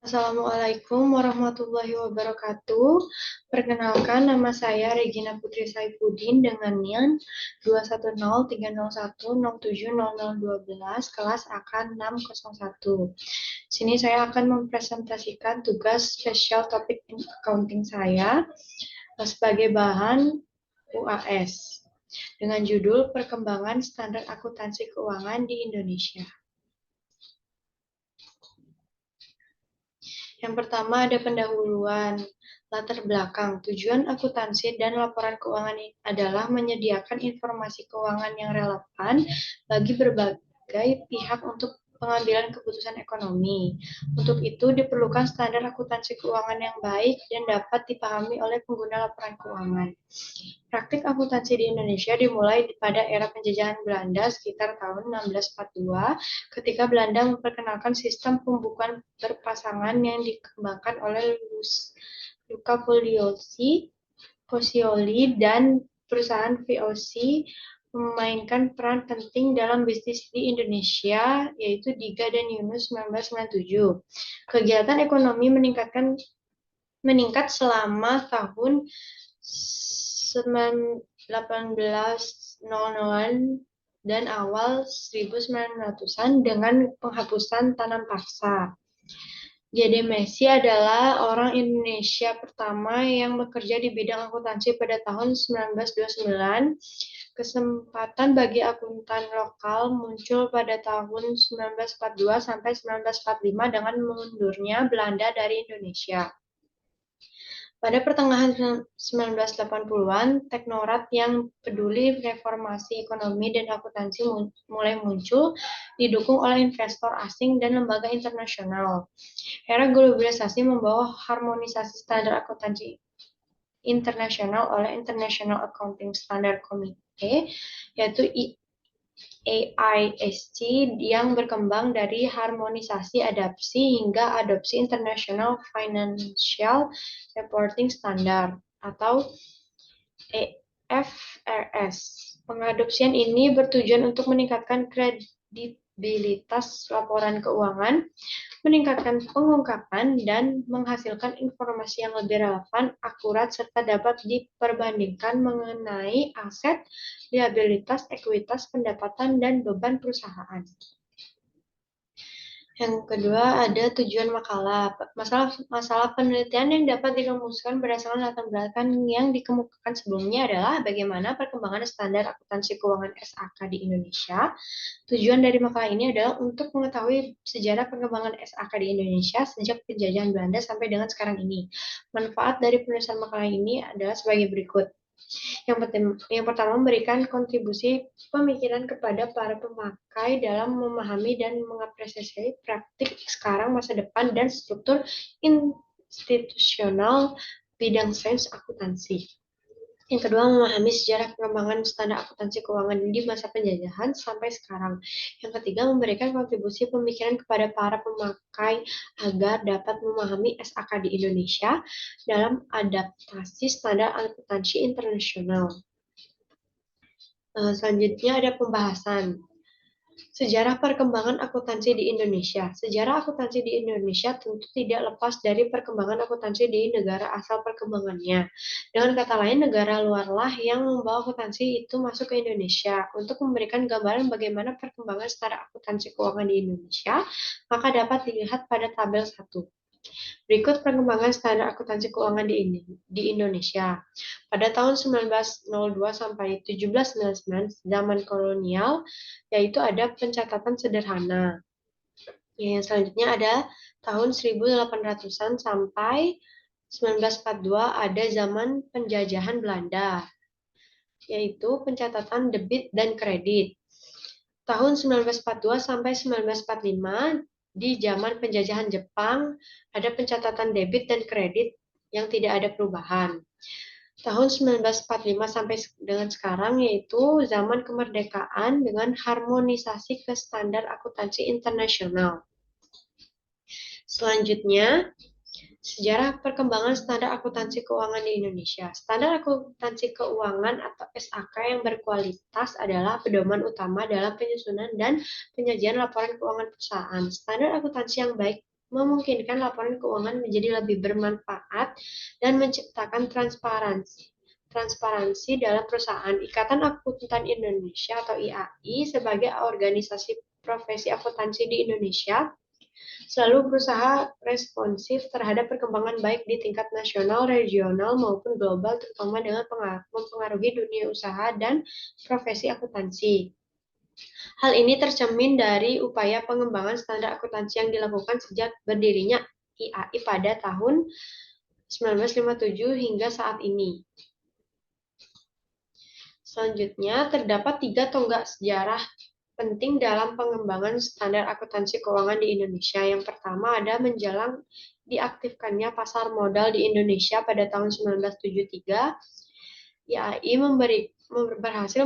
Assalamualaikum warahmatullahi wabarakatuh. Perkenalkan, nama saya Regina Putri Saifuddin dengan NIM 2103010700012 kelas AK 601. Sini saya akan mempresentasikan tugas spesial topik accounting saya sebagai bahan UAS dengan judul Perkembangan Standar Akuntansi Keuangan di Indonesia. Yang pertama ada pendahuluan, latar belakang. Tujuan akuntansi dan laporan keuangan adalah menyediakan informasi keuangan yang relevan bagi berbagai pihak untuk pengambilan keputusan ekonomi. Untuk itu diperlukan standar akuntansi keuangan yang baik dan dapat dipahami oleh pengguna laporan keuangan. Praktik akuntansi di Indonesia dimulai pada era penjajahan Belanda sekitar tahun 1642 ketika Belanda memperkenalkan sistem pembukuan berpasangan yang dikembangkan oleh Luca Poscioli dan perusahaan VOC memainkan peran penting dalam bisnis di Indonesia, yaitu Diga dan Yunus 1997. Kegiatan ekonomi meningkat selama tahun 1800-an dan awal 1900-an dengan penghapusan tanam paksa. J.D. Macy adalah orang Indonesia pertama yang bekerja di bidang akuntansi pada tahun 1929. Kesempatan bagi akuntan lokal muncul pada tahun 1942 sampai 1945 dengan mundurnya Belanda dari Indonesia. Pada pertengahan 1980-an, teknokrat yang peduli reformasi ekonomi dan akuntansi mulai muncul, didukung oleh investor asing dan lembaga internasional. Era globalisasi membawa harmonisasi standar akuntansi internasional oleh International Accounting Standard Committee, yaitu AISC, yang berkembang dari harmonisasi adapsi hingga adopsi International Financial Reporting Standard atau IFRS. Pengadopsian ini bertujuan untuk meningkatkan kredibilitas laporan keuangan, meningkatkan pengungkapan, dan menghasilkan informasi yang lebih relevan, akurat, serta dapat diperbandingkan mengenai aset, liabilitas, ekuitas, pendapatan, dan beban perusahaan. Yang kedua ada tujuan makalah. Masalah penelitian yang dapat dirumuskan berdasarkan latar belakang yang dikemukakan sebelumnya adalah bagaimana perkembangan standar akuntansi keuangan SAK di Indonesia. Tujuan dari makalah ini adalah untuk mengetahui sejarah perkembangan SAK di Indonesia sejak penjajahan Belanda sampai dengan sekarang ini. Manfaat dari penulisan makalah ini adalah sebagai berikut. Yang pertama, memberikan kontribusi pemikiran kepada para pemakai dalam memahami dan mengapresiasi praktik sekarang, masa depan, dan struktur institusional bidang sains akuntansi. Yang kedua, memahami sejarah perkembangan standar akuntansi keuangan di masa penjajahan sampai sekarang. Yang ketiga, memberikan kontribusi pemikiran kepada para pemakai agar dapat memahami SAK di Indonesia dalam adaptasi standar akuntansi internasional. Selanjutnya ada pembahasan. Sejarah perkembangan akuntansi di Indonesia. Sejarah akuntansi di Indonesia tentu tidak lepas dari perkembangan akuntansi di negara asal perkembangannya. Dengan kata lain, negara luarlah yang membawa akuntansi itu masuk ke Indonesia. Untuk memberikan gambaran bagaimana perkembangan standar akuntansi keuangan di Indonesia, maka dapat dilihat pada tabel 1. Berikut perkembangan standar akuntansi keuangan di Indonesia. Pada tahun 1902 sampai 1799, zaman kolonial, yaitu ada pencatatan sederhana. Yang selanjutnya ada tahun 1800-an sampai 1942 ada zaman penjajahan Belanda, yaitu pencatatan debit dan kredit. Tahun 1942 sampai 1945 di zaman penjajahan Jepang ada pencatatan debit dan kredit yang tidak ada perubahan. Tahun 1945 sampai dengan sekarang yaitu zaman kemerdekaan dengan harmonisasi ke standar akuntansi internasional. Selanjutnya, sejarah perkembangan standar akuntansi keuangan di Indonesia. Standar akuntansi keuangan atau SAK yang berkualitas adalah pedoman utama dalam penyusunan dan penyajian laporan keuangan perusahaan. Standar akuntansi yang baik memungkinkan laporan keuangan menjadi lebih bermanfaat dan menciptakan transparansi dalam perusahaan. Ikatan Akuntan Indonesia atau IAI sebagai organisasi profesi akuntansi di Indonesia selalu berusaha responsif terhadap perkembangan baik di tingkat nasional, regional, maupun global, terutama dengan mempengaruhi dunia usaha dan profesi akuntansi. Hal ini tercermin dari upaya pengembangan standar akuntansi yang dilakukan sejak berdirinya IAI pada tahun 1957 hingga saat ini. Selanjutnya, terdapat 3 tonggak sejarah penting dalam pengembangan standar akuntansi keuangan di Indonesia. Yang pertama ada menjelang diaktifkannya pasar modal di Indonesia pada tahun 1973, IAI berhasil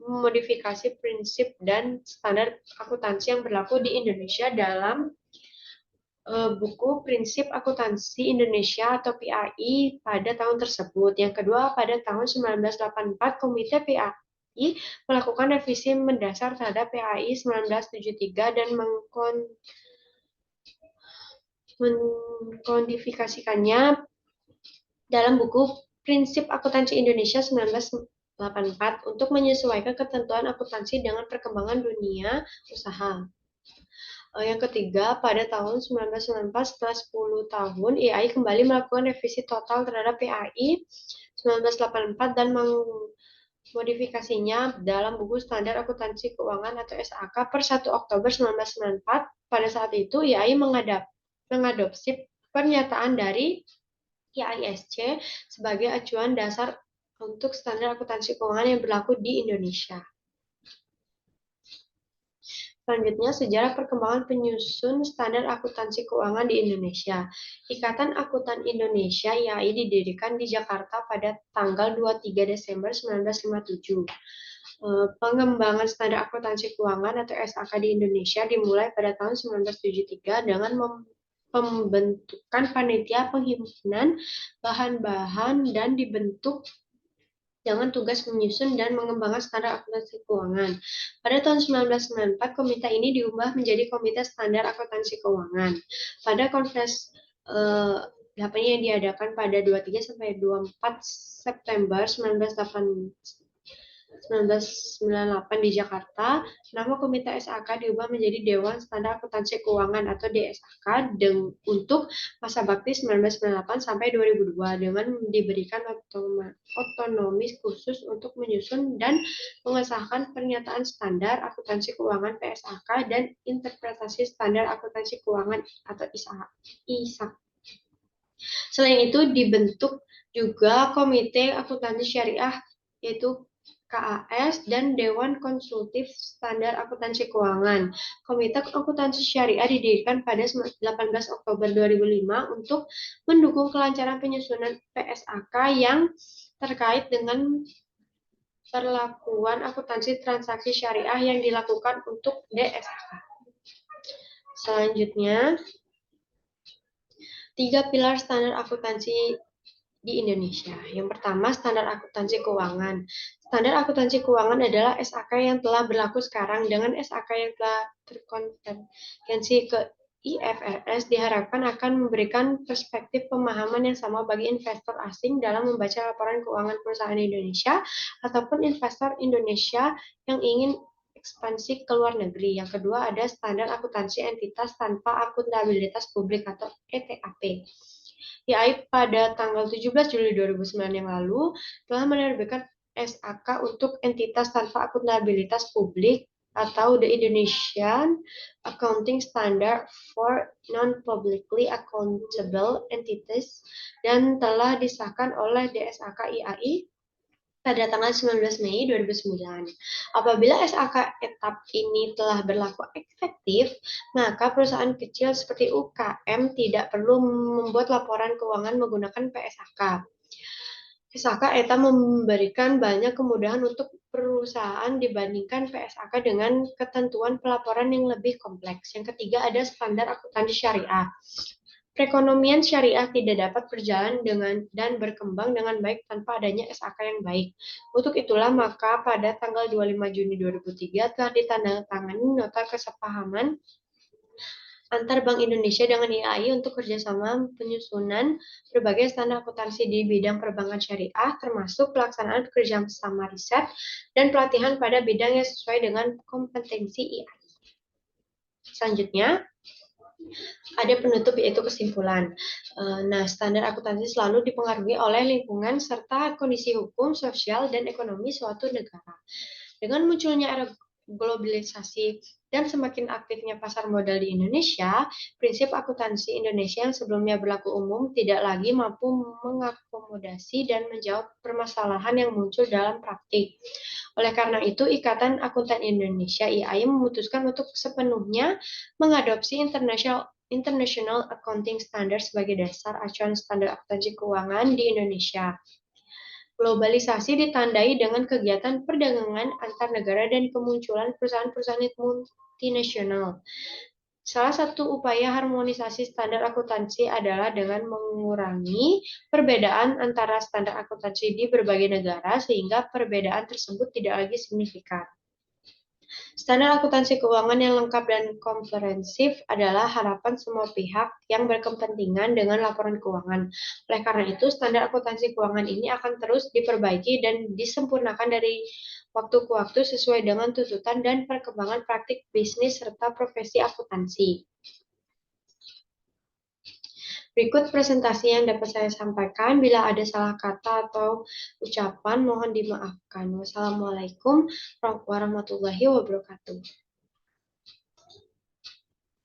memodifikasi prinsip dan standar akuntansi yang berlaku di Indonesia dalam buku Prinsip Akuntansi Indonesia atau PAI pada tahun tersebut. Yang kedua, pada tahun 1984, Komite PAI melakukan revisi mendasar terhadap PAI 1973 dan mengkodifikasikannya dalam buku Prinsip Akuntansi Indonesia 1984 untuk menyesuaikan ketentuan akuntansi dengan perkembangan dunia usaha. Yang ketiga, pada tahun 1994, setelah 10 tahun, IAI kembali melakukan revisi total terhadap PAI 1984 dan mengmodifikasinya dalam buku Standar Akuntansi Keuangan atau SAK per 1 Oktober 1994. Pada saat itu, IAI mengadopsi pernyataan dari IAISC sebagai acuan dasar untuk standar akuntansi keuangan yang berlaku di Indonesia. Selanjutnya, sejarah perkembangan penyusun standar akuntansi keuangan di Indonesia. Ikatan Akuntan Indonesia IAI didirikan di Jakarta pada tanggal 23 Desember 1957. Pengembangan standar akuntansi keuangan atau SAK di Indonesia dimulai pada tahun 1973 dengan pembentukan panitia penghimpunan bahan-bahan dan dibentuk dengan tugas menyusun dan mengembangkan standar akuntansi keuangan. Pada tahun 1994, komite ini diubah menjadi Komite Standar Akuntansi Keuangan. Pada Kongres 8 yang diadakan pada 23 sampai 24 September 1998 di Jakarta, nama Komite SAK diubah menjadi Dewan Standar Akuntansi Keuangan atau DSAK untuk masa bakti 1998 sampai 2002 dengan diberikan otonomi khusus untuk menyusun dan mengesahkan pernyataan standar akuntansi keuangan PSAK dan interpretasi standar akuntansi keuangan atau ISAK. Selain itu dibentuk juga Komite Akuntansi Syariah yaitu KAS dan Dewan Konsultif Standar Akuntansi Keuangan. Komite Akuntansi Syariah didirikan pada 18 Oktober 2005 untuk mendukung kelancaran penyusunan PSAK yang terkait dengan perlakuan akuntansi transaksi syariah yang dilakukan untuk DSAK. Selanjutnya, 3 pilar standar akuntansi di Indonesia. Yang pertama, standar akuntansi keuangan. Standar akuntansi keuangan adalah SAK yang telah berlaku sekarang. Dengan SAK yang telah terkonvergensi ke IFRS diharapkan akan memberikan perspektif pemahaman yang sama bagi investor asing dalam membaca laporan keuangan perusahaan Indonesia ataupun investor Indonesia yang ingin ekspansi ke luar negeri. Yang kedua ada standar akuntansi entitas tanpa akuntabilitas publik atau ETAP. IAI pada tanggal 17 Juli 2009 yang lalu telah menerbitkan SAK untuk entitas tanpa akuntabilitas publik atau The Indonesian Accounting Standard for Non-Publicly Accountable Entities dan telah disahkan oleh DSAK IAI pada tanggal 19 Mei 2009. Apabila SAK etap ini telah berlaku efektif, maka perusahaan kecil seperti UKM tidak perlu membuat laporan keuangan menggunakan PSAK. SAK ETA memberikan banyak kemudahan untuk perusahaan dibandingkan PSAK dengan ketentuan pelaporan yang lebih kompleks. Yang ketiga ada standar akuntansi syariah. Perekonomian syariah tidak dapat berjalan dan berkembang dengan baik tanpa adanya SAK yang baik. Untuk itulah maka pada tanggal 25 Juni 2003 telah ditandatangani nota kesepahaman antar Bank Indonesia dengan IAI untuk kerjasama penyusunan berbagai standar akuntansi di bidang perbankan syariah, termasuk pelaksanaan kerjasama riset dan pelatihan pada bidang yang sesuai dengan kompetensi IAI. Selanjutnya, ada penutup yaitu kesimpulan. Nah, standar akuntansi selalu dipengaruhi oleh lingkungan serta kondisi hukum, sosial, dan ekonomi suatu negara. Dengan munculnya era globalisasi dan semakin aktifnya pasar modal di Indonesia, prinsip akuntansi Indonesia yang sebelumnya berlaku umum tidak lagi mampu mengakomodasi dan menjawab permasalahan yang muncul dalam praktik. Oleh karena itu, Ikatan Akuntan Indonesia (IAI) memutuskan untuk sepenuhnya mengadopsi International Accounting Standards sebagai dasar acuan standar akuntansi keuangan di Indonesia. Globalisasi ditandai dengan kegiatan perdagangan antar negara dan kemunculan perusahaan-perusahaan multinasional. Salah satu upaya harmonisasi standar akuntansi adalah dengan mengurangi perbedaan antara standar akuntansi di berbagai negara sehingga perbedaan tersebut tidak lagi signifikan. Standar akuntansi keuangan yang lengkap dan komprehensif adalah harapan semua pihak yang berkepentingan dengan laporan keuangan. Oleh karena itu, standar akuntansi keuangan ini akan terus diperbaiki dan disempurnakan dari waktu ke waktu sesuai dengan tuntutan dan perkembangan praktik bisnis serta profesi akuntansi. Berikut presentasi yang dapat saya sampaikan. Bila ada salah kata atau ucapan, mohon dimaafkan. Wassalamualaikum warahmatullahi wabarakatuh.